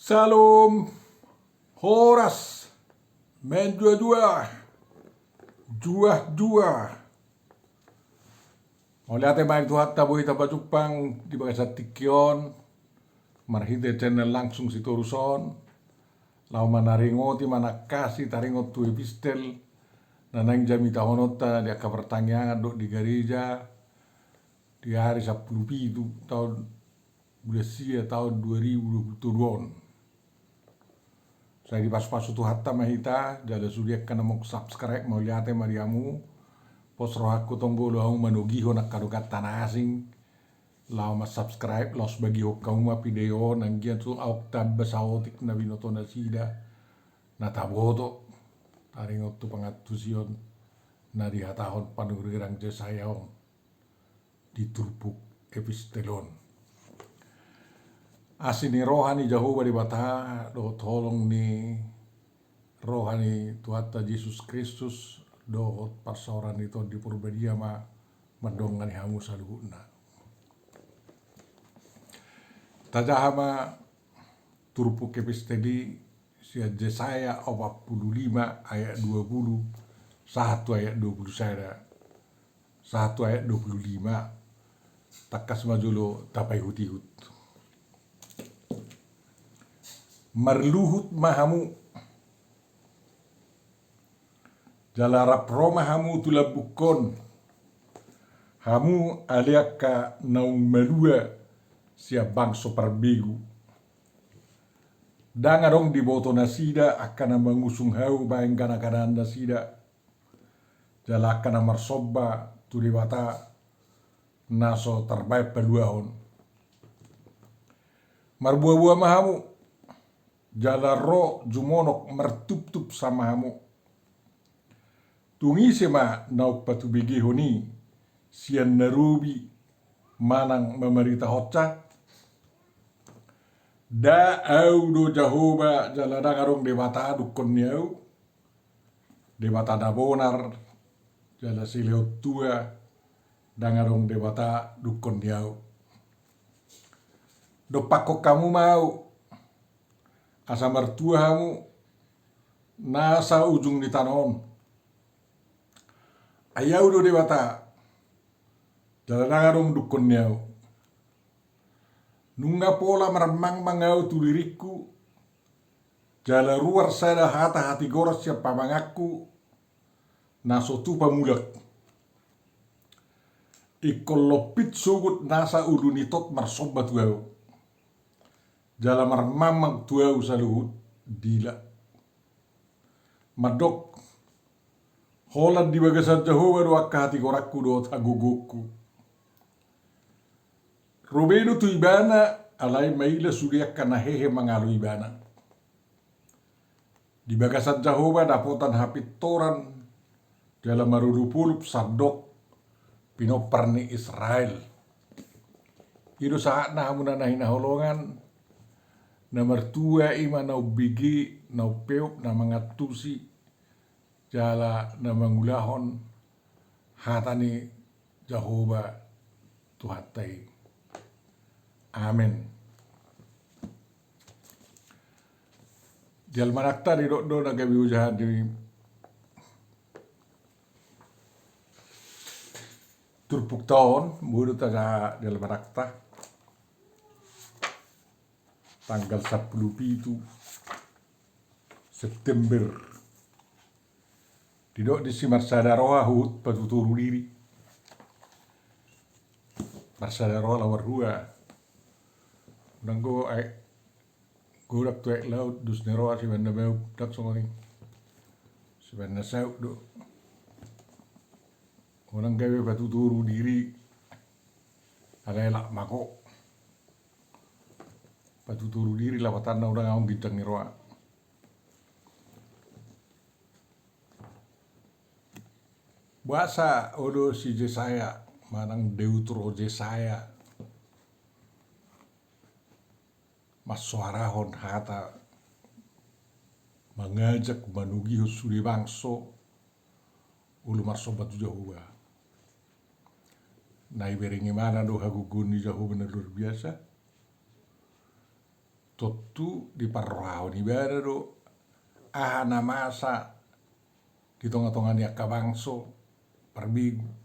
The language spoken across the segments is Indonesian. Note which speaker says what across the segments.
Speaker 1: Salom, horas, men dua-dua, jua-jua. Oliate baik tuhat tabu hita Jepang di bagasa tikion, marhite channel langsung si Toruson, lau manaringo ti mana kasih taringo tu epistel, nanang jami tahonota dia ka pertanyaan dok di gereja di hari 10 itu tahun Bulesia tahun 2022. Saya di pas-pas tu hatta mahita jada sudia kana mau subscribe mau lihat mariamu pos rohaku tonggo lo manogi ho nak kadokat tanah asing lau mas subscribe los bagi ho kauma video nanggian tu au tab basaotik na binoto na sida na taboto taringot tu pangatusion na di hatahon panurang Jesayaon di Turbuk epistelon. Asini rohani Jehovah di bata do tolong ni rohani Tuhan Yesus Kristus do pasoran itu di purbadia ma mendongani hamu saluhuna. Tajahama turpu kepistedi sia Yesaya 45 ayat 20 1 ayat 20 saya 1 ayat 25 takas majulo tapai hutihut. Marluhut mahamu jalarap roma hamu tulabukon hamu aliaka naung melua sia bangso perbegu dangarong di boto nasida akan mengusung hau baeng kana-kana nasida jalakana marsoba tulibata naso terbaik peluahon marbuah-buah mahamu jalaro jumonok mertup-tup sama hamu. Tungi sema nauk patu bigi honi sian narubi manang memerita hoca. Da au do Jehovah jaladang arong debata dukon niau. Debata dabonar jala sileo tua dangarong debata dukon niau. Do pakok kamu mau asa mertua hamu nasa ujung di tanon ayau do dewata dalangarong dukon niau nunga pola meremang mangau tuliriku jala ruar sada hata hati goras siapa mangaku naso tu pamulak ikolopit sugut nasa ulunitot marsobat wau jala marmamang tuau saluhut dila madok holan di bagasan Jehovah do akka hati korakku do taguguku robedo tu ibana alai maila sudia kana hehe mangalu ibana di bagasan Jehovah dapotan hapit toran dalam marudupulup sadok pinoperni Israel ido saat na hamuna nahina holongan na mertua ima nau bigi nau peop na mangatusi jala na mangulahon hatani Jehovah Tuhatai. Amen. Jal manakta di do na gabi ujahan di turpuk tahun mulut aja jal manakta tanggal 10 itu September didok di si Marsadaroa hut patuturu diri Marsadaroa lawar hua nanggo godak tuek laut dus neroa si banda meu dak songoni si banda sau do orang gawe patuturu diri ada elak mako patuturu diri lawatan na orang aung gintang niroa. Bahasa odo si Yesaya manang deutro Yesaya masuarahon hata mengajak manugi suri bangso ulu marsobat Jehovah. Nai beringi mana do haguguni Jehovah luar biasa. Totu di parrao ni bere do ahana masa di tonga-tonga ni akabangso perbigu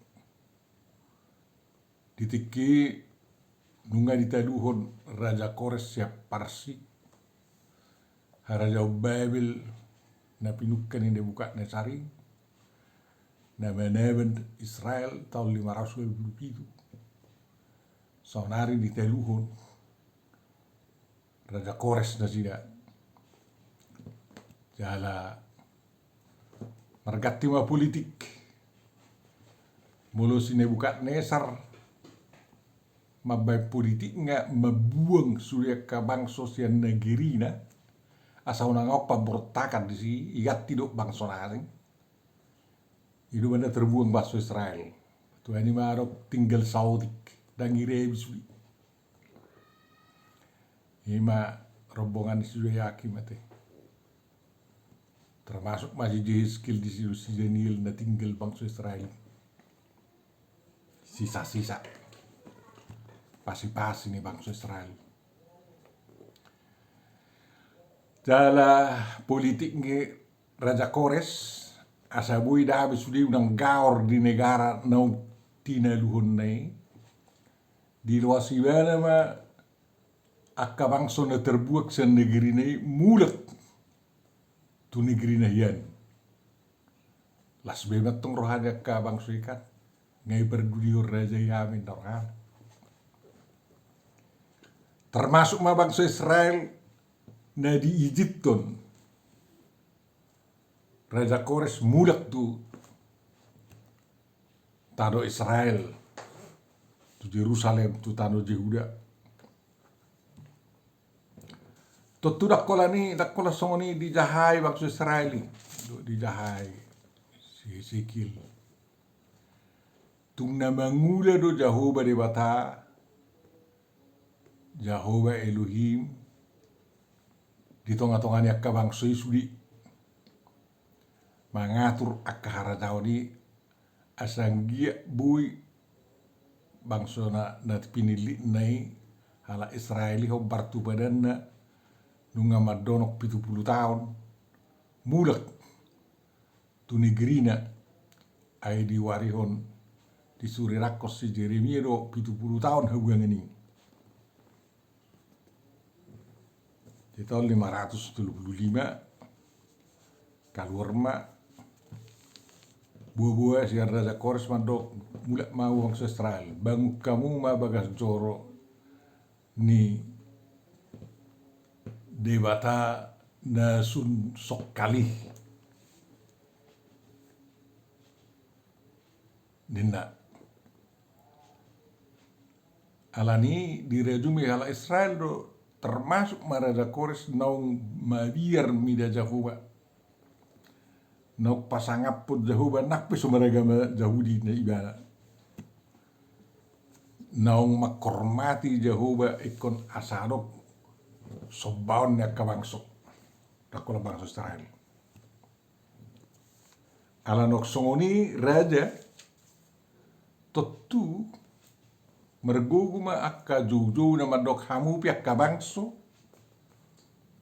Speaker 1: ditiki nunga ditaduhon Raja Kores siap Parsi Raja Babel na pinukkan ini buka na cari na meneven Israel tahun 527 sonari ditaduhon Raja Kores na sida jala margatti ma politik mulu si Nebukadnesar mabay politik nga mabuang surya kabangso siya negeri na asaw na nga pabortakan di si igat tidok bangso nating itu mana terbuang baso Israel Tuhan ini marok tinggal saudik dan ngirebis ima rombongan si Yaki mate termasuk masih Jehezkiel di situ si Daniel na tinggal bangsa Israel sisa-sisa pasi-pasi nih bangsa Israel jala politik nge Raja Kores asabui dah habis sudah unang gaor di negara nau tina luhun nai di luar sibana ma akka bangsa na terbuak sa negeri nai mulat tu negeri na yan las bemat tong rohanya ka bangsa ikan ngai berduli raja yamin rohana termasuk ma bangsa Israel na di Egypton Raja Kores mulak tu tado Israel tu Jerusalem tu tado Yehuda tu dakkola songoni dijahai bangsa Israel dijahai si Ezekiel tung na mangula do Jehovah debata Jehovah Elohim di tonga-tonga ni akka bangsa isudi mangatur akka harajao ni asanggia bui bangsa na pinili nai hala Israeli ho bartu badan na nunga madonok 70 tahun mulak tu negeri na ay diwarihon di suri rakos si Jeremia do 70 tahun hubungan ini di tahun 575 keluar ma buah-buah si Raja Kores mandok mulak mau bangsa Israel bangun kamu ma bagas joro ni debata na sun sok kali dinna alani direjumi ala Israel do termasuk Raja Kores naung mabiar mida Jehovah nauk pasangap pun Jehovah nakpe sumaraga Yahudi na ibada naung makormati Jehovah ikon asadok sobaon ya kabangso dakola bangsa Israel alanok songoni raja totu merguguma akka jojo na madok hamu piak kabangso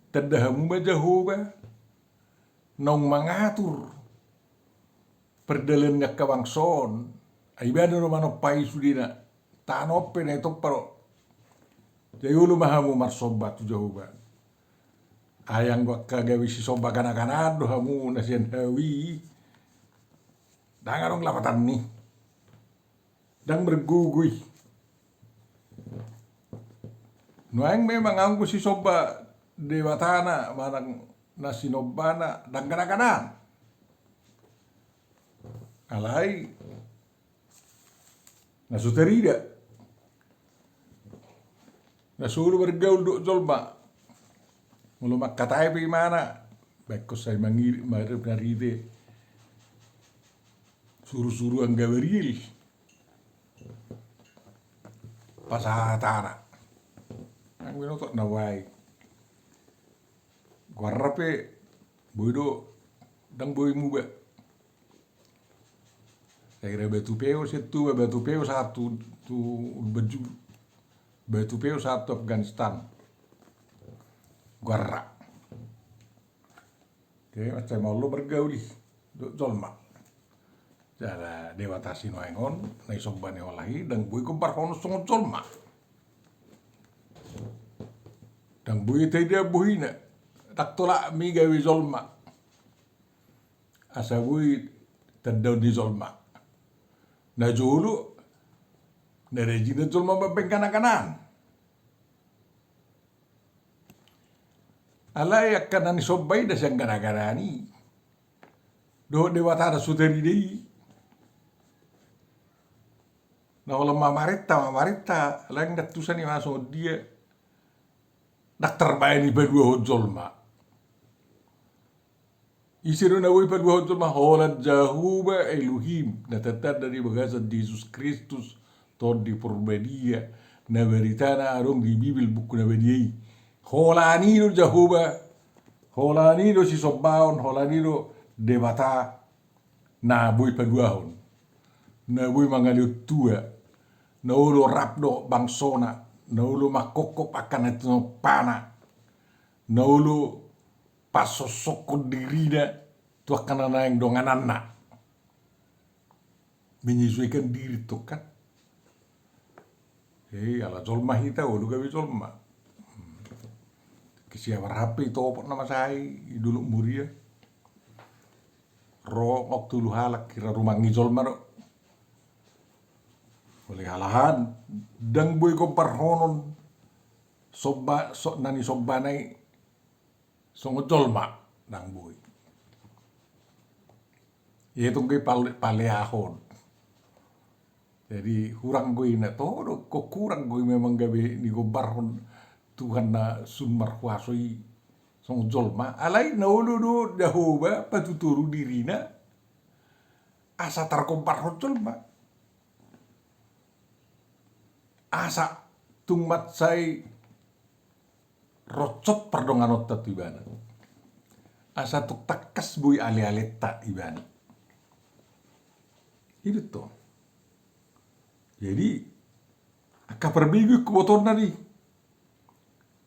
Speaker 1: tadahamu ma Jehovah nong mangatur perdalan nya kabangson aibado no manok pai sudina tanope na ito paro jayulu mahamu marsobat tu Jehovah ayang gua kagawi si soba kana-kana do hamu nasian hawi dangarong lapatan nih dan bergugui nuang memang angku si soba dewatana manang nasinobana dan kana-kana alai nasuterida nasuruh bergaul do jolma mulu makatai pe mana baik saya mangir marep naride suruh-suruh anggaweril pasatana ang winotok nawai guarrape boido dang boi muba saya batu peo setu batu peo satu tu baju batu peo satu Afghanistan guarra. Oke, macam mau lo bergauli jolma. Jara dewa tasino engon, nai sobbane olahi, dan bui kumpar kono songo jolma. Dan bui tidak buhina, tak tolak mi gawe jolma. Asa bui terdau di jolma. Na julu, na rejina jolma bapeng kanan-kanan. Alai akan ni sobbai da siyang kanan-kanani. Do dewa tada suteri dei. Na kalau mamarita, lang datusan ni masuk dia dak terbaik ni berdua hojol ma. Isiru na woi berdua hojol ma holat Jahuba Elohim na tetap dari bahasa Yesus Kristus tod di Purbadia na beritana arong di Bibil buku na bediai. Holani do Jahuba, holani do si sobaon, holani do dewata na boi paduahon. Na boi mangaliut tua. Na ulo rapdo bangsona, na ulo makokop akan itu pana, na ulo pasosoko dirina tu akan yang dongan anak menyesuaikan diri tu kan. Ala jolma hita ulu gawe jolma. Kisia berapi topot nama saya dulu muria. Ro waktu lu halak kira rumah ngijolma do. Oleh halahan dang boy ko parhonon nani sobbanay songo jolma dang boy. Itong kay paleahon. Jadi hurang gue na todo kok kurang gue memang gabe ni ko barhon Tuhan na sumber kuasoi songo jolma alai na ulu do Jahoba patuturu dirina asa tarkomparhon jolma. Asa tungmat sai rocot pardongan otat ibana. Asa tuk takas bui ale-aleta ibana. Itu tuh. Jadi aka perbigu kuboton nari.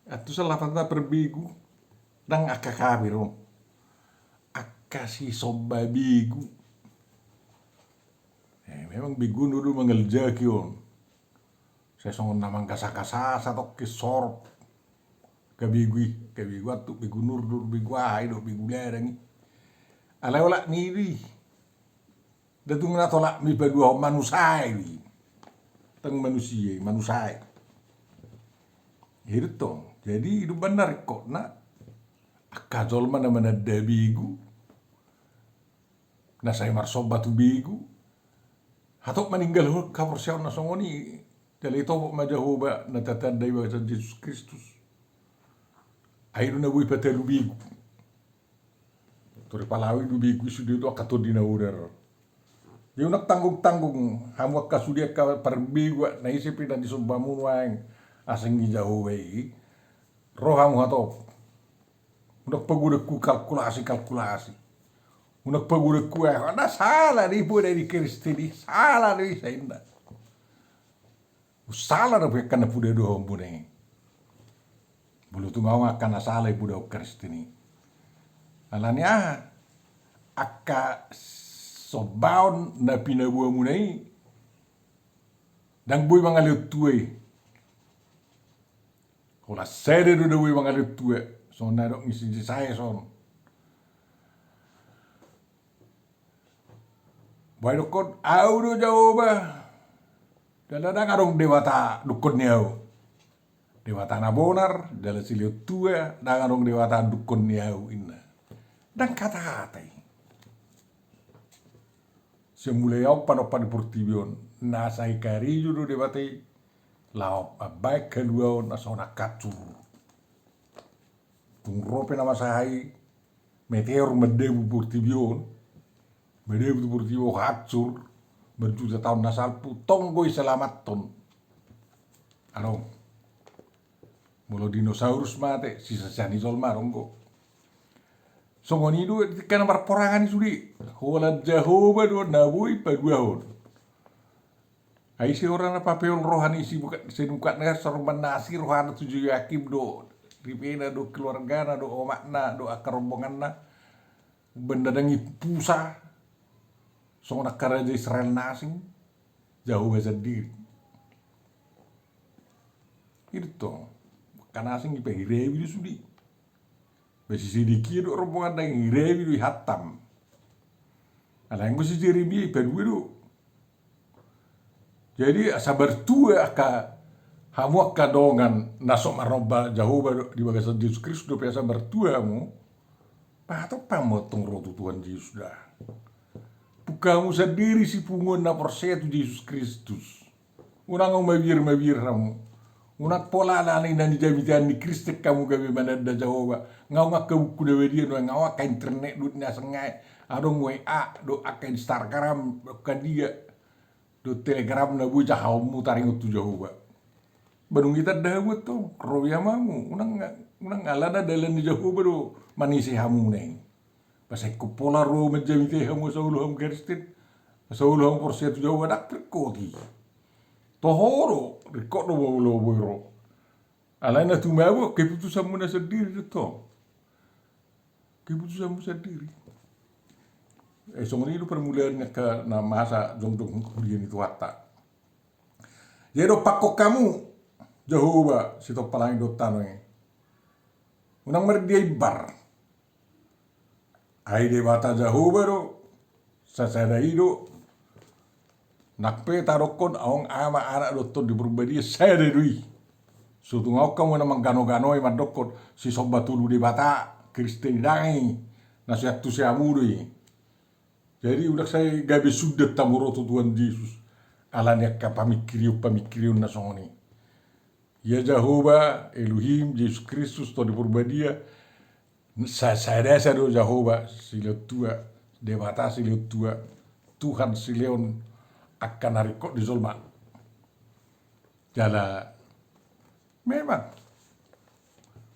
Speaker 1: Atu salah tanda perbigu dang aka kabiro. Aka si soba bigu. Memang bigu dulu mengelja kion. Saya songon namang kasa-kasa satok kisor kabigu atu bigu nur bigu ai do bigu lerang ala wala niri datung na tolak mi badua manusai teng manusia itu jadi itu benar kok na akazol mana da bigu na saya marsoba tu bigu hatok meninggal kabur siya na songoni Dali ito majahoba na tatandai bahasa Yesus Kristus. Ayo na bui patelu bigu. Tori palawi du bigu sudah itu akato dina udar. Yung tanggung hamwak kasudia ka parbigu na isipin na disumbamun waeng asing gijahoba i. Roham hato. Unak pagudaku kalkulasi. Unak pagudaku ada salah di po dari Kristini. Salah di sa inda. Salah na karena puda do hombune. Bulu tu ngawa kana salah puda Kristini. Alani aka sobaon na pinabua munai dang bui mangalit tuai. Kola sede do bui mangalit tuai. So na do ngisi saya son. Bai do kon au do Jahoba. Dalam arong dewata dukun niau, dewata nabonar, dalam siliut tua, dan arong dewata dukun niau ina. Dan kata-kata semulai au panopan portibion, nasai kari judo dewate, lau baik kedua nasona kacur. Tungrope nama sahai, meteor medebu portibion, kacur. Berjuta tahun nasal putong goi selamat ton. Arong. Mulu dinosaurus mate sisa sani jolma ronggo. Songoni du kan perporangan sudi. Holat Jahoba do nabui paduahon. Ai si orang apa peol rohani si bukan senukat negar sorban nasi rohana tujuh yakim do. ripena do keluargana do omakna do akar rombonganna benda dangi pusa songona karaja Israel nasing jauh bahasa diri itu kan asing ipa hirewi du sudi besi sidiki do rombongan dang hirewi du hatam ala yang si Jeremia ipa du jadi sabar tua aka hamu aka dongan nasok maroba Jehovah di bagasan Yesus Kristus do pesa bertua mu pato pamotong rotu Tuhan Yesus dah kamu sendiri si pungun na persetu Yesus Kristus unang mabir kamu unak pola na ni nani jamitan ni Kristus kamu gawe manada Jehovah ngau ngak kebuku dewe dia no ngau ka internet dut na sengai adong WA do aka Instagram kan dia do Telegram na buja haumu taringot tu Jehovah badung kita dawet to roya mamu unang alada dalan ni Jehovah do manisi hamu neng pasai ko pola ro majamite hamu sauluham Kristus sauluham persetu Jehovah dak perkoti tohoro rekod do bolo boiro alana tu mawo keputusanmu na sendiri to keputusanmu sendiri songri itu permulaan ke na masa jong kuliah itu wata jadi pakok kamu Jehovah sito palang do tanoi unang merdiai bar ai de bata Jehovah do sasada ido nakpe tarokon aong ama anak doton di berbadi saya dedui sutu ngau kamu namang gano-gano ma dokon si sobat tulu di bata Kristen dangi nasihat tu si amuri jadi udah saya gabe sudah tamurotu Tuhan Yesus alanya ka pamikiriu na songoni ya Jehovah Elohim Yesus Kristus to di berbadia saya desa do Jehovah sila tua debata sila tua Tuhan sileon akan hari kok di Zolma jala memang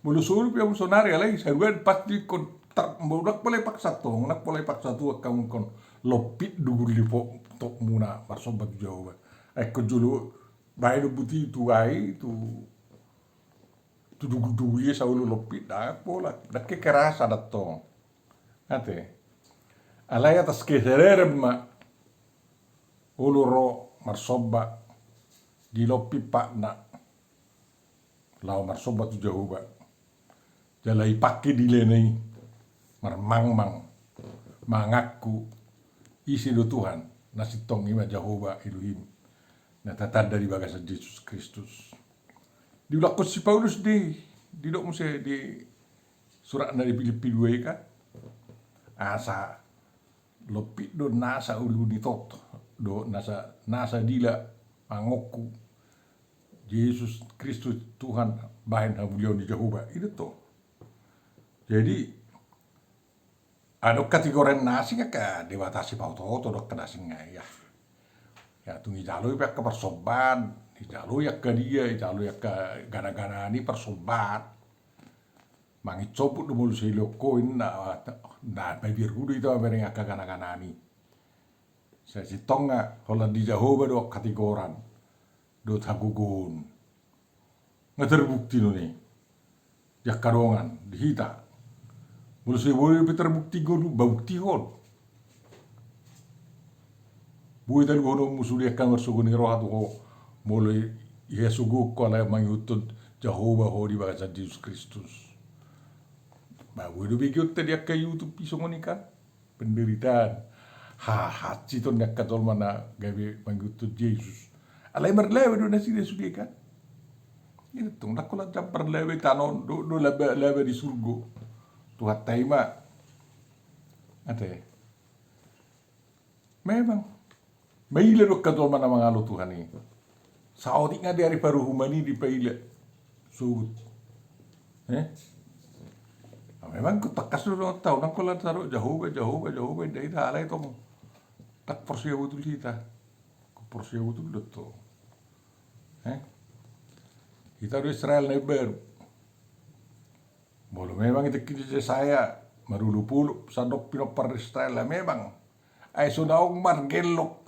Speaker 1: mulusulu pia musonari alai saruan pasti kon tak nak boleh paksa tu kamu kon lopit dulu lipo tok muna marsobat Jawa eko julu bae do buti tu ai tu dugu ye saulu lopit da pola dak kerasa datong ate alai atas keserem ma uluro marsoba di lopi pak na lau marsoba tu Jehovah jalai pakai di lenei marmang mangaku isi do Tuhan nasi tong ima Jehovah Elohim na tatad dari bagasan Yesus Kristus diulakot si Paulus di dok muse di surat dari Filipi 2 kan asa lopi do nasa uli toto do nasa dila angoku Yesus Kristus Tuhan bahan hamulion di Jehovah itu to jadi ada kategori nasi ka debatasi pauto dok kenasing ya tungi jalo ya ke persoban jalo ya ke dia jalo ya ke gana-gana ni persobat mangi coput do mulu silo koin na babir hudu itu bereng ka gana-gana ni saya si tonga hola di Jehovah do kategoran do tagugun nggak terbukti nih ya kadongan dihita mulu sih boleh terbukti godu bukti hon bui dan gono musulia kan bersuguni roh tu mulai ya sugu kalau mengutut Jehovah ho di bahasa Yesus Kristus bawa do bigot tadi akka YouTube pisong kan penderitaan hati ton nak katol mana gawe mengutut Yesus alai berlewe do nasi dia sudah kan ini tuh nak kalau jam berlewe tanon do lebe di surga Tuhan taima ate memang maila do katol mana mangalo Tuhan ini saudi nga dari paru humani di paila sugut memang ku takas do tau nang kalau taruh Jehovah dai alai tong tak porsia betul kita porsia betul to kita do Israel neber bolo memang itu kini saya marulu pulu sadok pinopar Israel memang ay sudaong margelok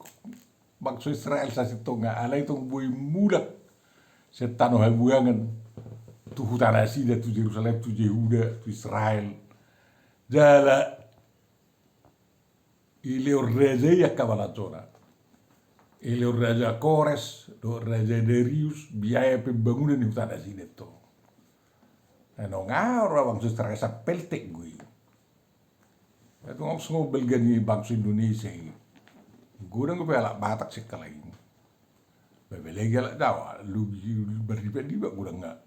Speaker 1: bangsa Israel sa sitonga alay itong buhay mulat sa tano habuyangan tu hutana sida, tu Yerusalem, tu Yehuda, tu Israel. Jala ileo raja ya kabalacona. Ileo raja Kores, do raja Darius, biaya pembangunan di hutana sida to. Ano nga bangsa terasa peltek gue. Itu ngomong belgani bangsa Indonesia. Gue nang gue pelak Batak sekali. Bebelegi alak Jawa, lu berlibat juga gue nggak.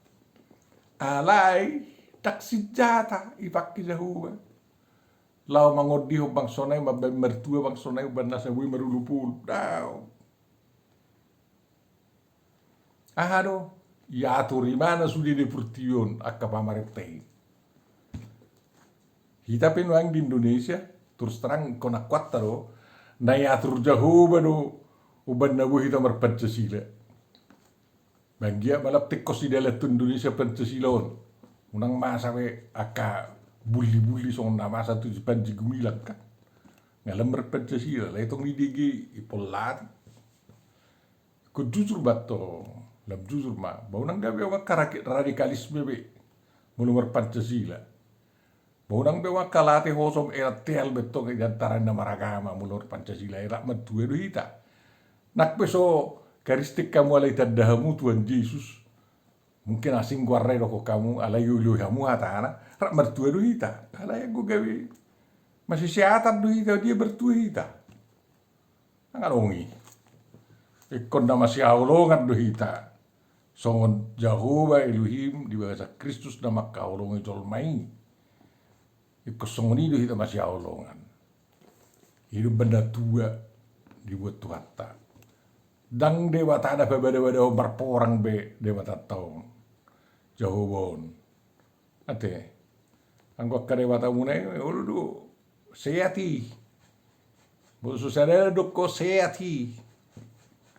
Speaker 1: Alai tak senjata ipaki jahuba. Lau mangodi ho bang sonai mabem mertua bang sonai banda sawi merulupul. Dau. Ahado ya turimana sudi di Purtion akka pamareptei. Kita penuang di Indonesia terus terang kona kuat taro na yatur jahuba do uban nabu hita Pancasila. Bagia balap tekos di dalam Indonesia Pancasila on. Unang masa we aka bully song na masa tu Panji Gumilang kan. Ngalam Pancasila lah itong idigi ipolat. Ko jujur bato, lam jujur ma. Bau nang gawe wa radikalisme be. Mulumar Pancasila. Bau nang be wa kalate hosom era tel beto ke jantaran na maragama mulur Pancasila era matuwe do hita. Nakpeso karistik kamu alai tadahamu Tuhan Yesus. Mungkin asing guarre roko kamu alai yulu kamu hatana. Rak mertua duhita. Alai aku gawe. Masih seatan duhita dia bertua hita. Angan ongi. Ikon na masih aulongan duhita. Songon Jehovah Elohim di bahasa Kristus na makaulongi jolmai. Ikon songoni duhita masih aulongan. Hidup benda tua dibuat Tuhan. Dang dewata ada beda-beda berporang be dewata tahu jauh bon. Ate, anggap ke dewata munai, ulu seati. Busu sadar doko seati.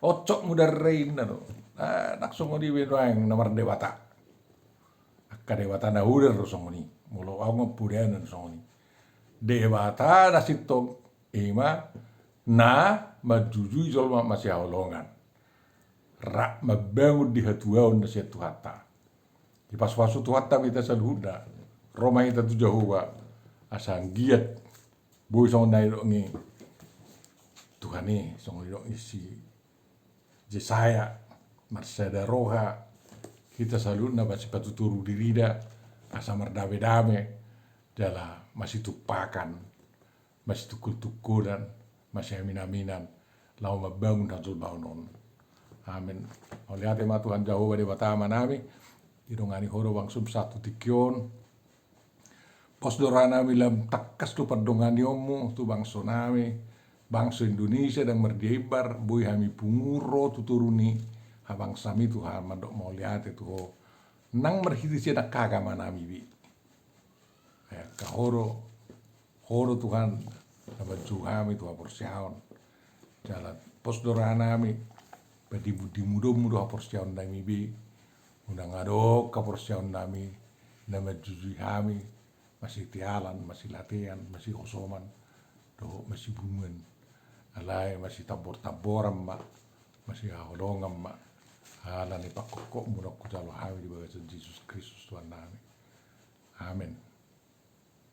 Speaker 1: Ocok mudar rein nado. Nak songoni bedoang nomor dewata. Akka dewata na uder songoni. Mulo awang pudean songoni. Dewata nasitong ima na majujui jolma masih aulongan. Rak mabangun di hatuaun na siya tuhata. Di pas-pasu tuhata kita salhuda. Roma kita tu Jehovah. Asang giat. Boy song nairo ngi. Tuhan ni song nairo isi. Jesaya. Marsada roha. Kita saludna basi patuturu dirida. Asa merdame-dame. Jala masih tupakan. Masih tukul-tukulan. Masih aminan-aminan. Lau mabangun hatul baunon. Amin. Oleh hati ma Tuhan Jehovah di batama nami. Irungani horo wangsum satu tikion. Pos dorana milam takas tu perdongani omu. Tu bangso nami. Bangsa Indonesia dan merdebar. Boy hami punguro tuturuni. Habang sami Tuhan mandok mau lihat itu ho. Nang merhiti siya nakagama nami bi. Kahoro. Horo Tuhan. Nabadju kami Tuhan porsiaon. Jalan pos dorana mi. Badi budi mudo porsiaon nami bi. Undang adok ka porsiaon nami. Nabadju kami. Masih tialan, masih latihan, masih kosoman. Do masih bungan. Alai masih tabor-taboran ma. Masih aholongan ma. Halan ipakokok muda ku jalo kami di bawah Yesus Kristus Tuhan nami. Amin.